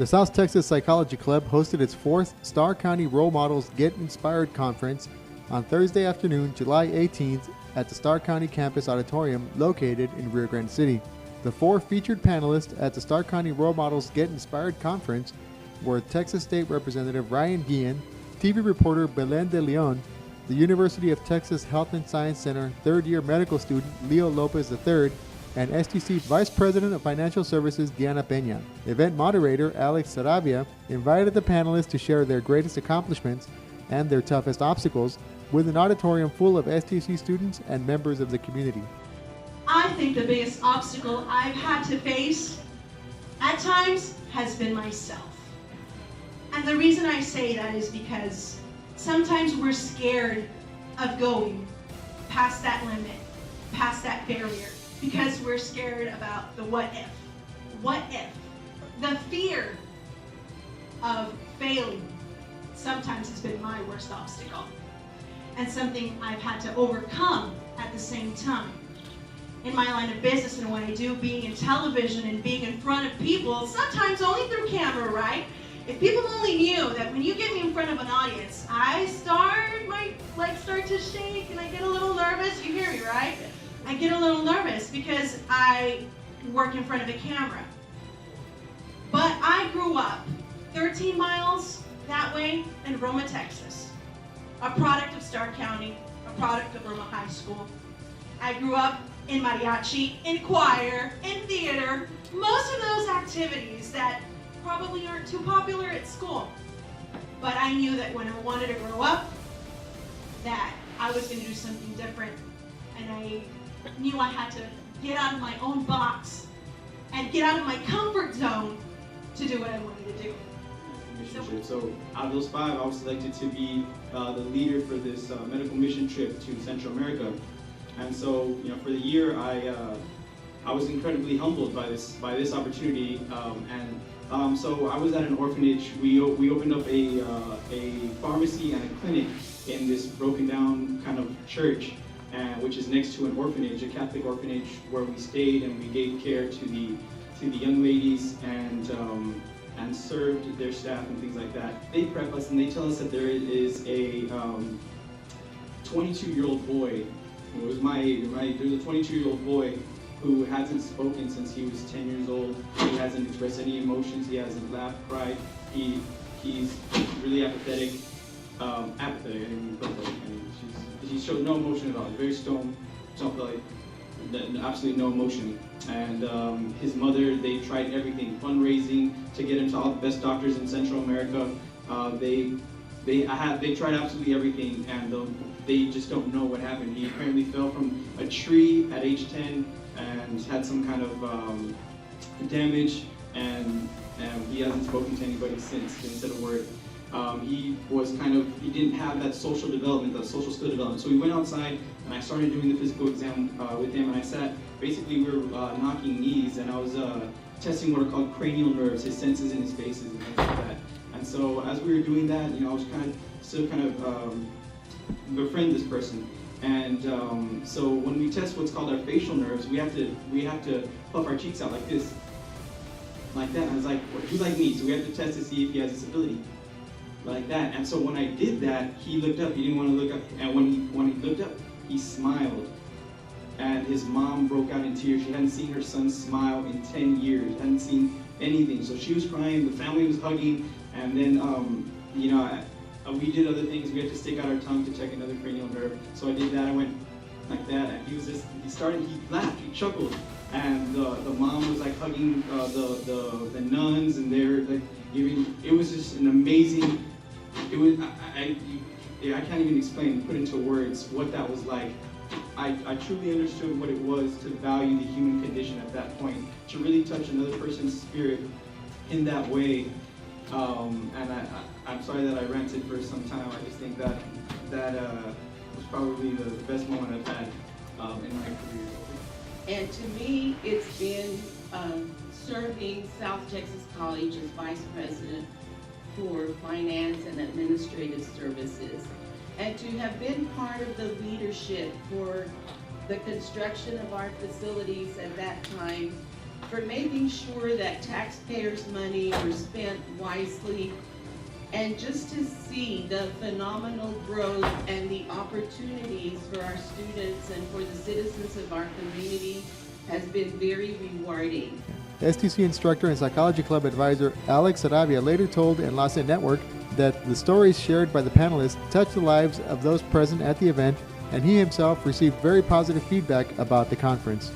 The South Texas Psychology Club hosted its 4th Starr County Role Models Get Inspired Conference on Thursday afternoon, July 18th at the Starr County Campus Auditorium located in Rio Grande City. The 4 featured panelists at the Starr County Role Models Get Inspired Conference were Texas State Representative Ryan Guillen, TV reporter Belen de Leon, the University of Texas Health and Science Center third-year medical student Leo Lopez III, and STC Vice President of Financial Services Diana Peña. Event moderator Alex Saravia invited the panelists to share their greatest accomplishments and their toughest obstacles with an auditorium full of STC students and members of the community. I think the biggest obstacle I've had to face at times has been myself. And the reason I say that is because sometimes we're scared of going past that limit, past that barrier, because we're scared about the what if. What if? The fear of failing sometimes has been my worst obstacle, and something I've had to overcome at the same time. In my line of business and what I do, being in television and being in front of people, sometimes only through camera, right? If people only knew that when you get me in front of an audience, my legs start to shake and I get a little nervous. You hear me, right? I get a little nervous because I work in front of a camera. But I grew up 13 miles that way in Roma, Texas, a product of Starr County, a product of Roma High School. I grew up in mariachi, in choir, in theater, most of those activities that probably aren't too popular at school. But I knew that when I wanted to grow up, that I was going to do something different. And I knew I had to get out of my own box and get out of my comfort zone to do what I wanted to do. So out of those 5, I was selected to be the leader for this medical mission trip to Central America. And so, for the year, I was incredibly humbled by this opportunity. So I was at an orphanage. We opened up a pharmacy and a clinic in this broken down kind of church, which is next to an orphanage, a Catholic orphanage, where we stayed and we gave care to the young ladies and served their staff and things like that. They prep us and they tell us that there is a 22-year-old boy. It was my age, right? There's a 22-year-old boy who hasn't spoken since he was 10 years old. He hasn't expressed any emotions. He hasn't laughed, cried. He's really apathetic. I mean, he showed no emotion at all. He's very stone, absolutely no emotion. And his mother, they tried everything, fundraising to get him to all the best doctors in Central America. They tried absolutely everything, and they just don't know what happened. He apparently fell from a tree at age 10 and had some kind of damage, and he hasn't spoken to anybody since, didn't say a word. He didn't have that social development, that social skill development. So we went outside and I started doing the physical exam with him, and I sat, basically we were knocking knees, and I was testing what are called cranial nerves, his senses in his faces and things like that. And so as we were doing that, I was still befriend this person. And so when we test what's called our facial nerves, we have to puff our cheeks out like this, like that. And I was like, well, he's like me, so we have to test to see if he has this ability, like that. And so when I did that, he looked up. He didn't want to look up, and when he looked up, he smiled. And his mom broke out in tears. She hadn't seen her son smile in 10 years. Hadn't seen anything. So she was crying. The family was hugging. And then, we did other things. We had to stick out our tongue to check another cranial nerve. So I did that. I went like that, and he laughed, he chuckled, and the mom was like hugging the nuns, and they're like giving. It was just an amazing. It was I can't even explain, put into words what that was like. I truly understood what it was to value the human condition at that point, to really touch another person's spirit in that way. And I'm sorry that I ranted for some time. I just think that was probably the best moment I've had in my career. And to me, it's been serving South Texas College as Vice President for Finance and Administrative Services, and to have been part of the leadership for the construction of our facilities at that time for making sure that taxpayers' money were spent wisely, and just to see the phenomenal growth and the opportunities for our students and for the citizens of our community has been very rewarding. STC instructor and Psychology Club advisor Alex Sarabia later told ENLACE Network that the stories shared by the panelists touched the lives of those present at the event, and he himself received very positive feedback about the conference.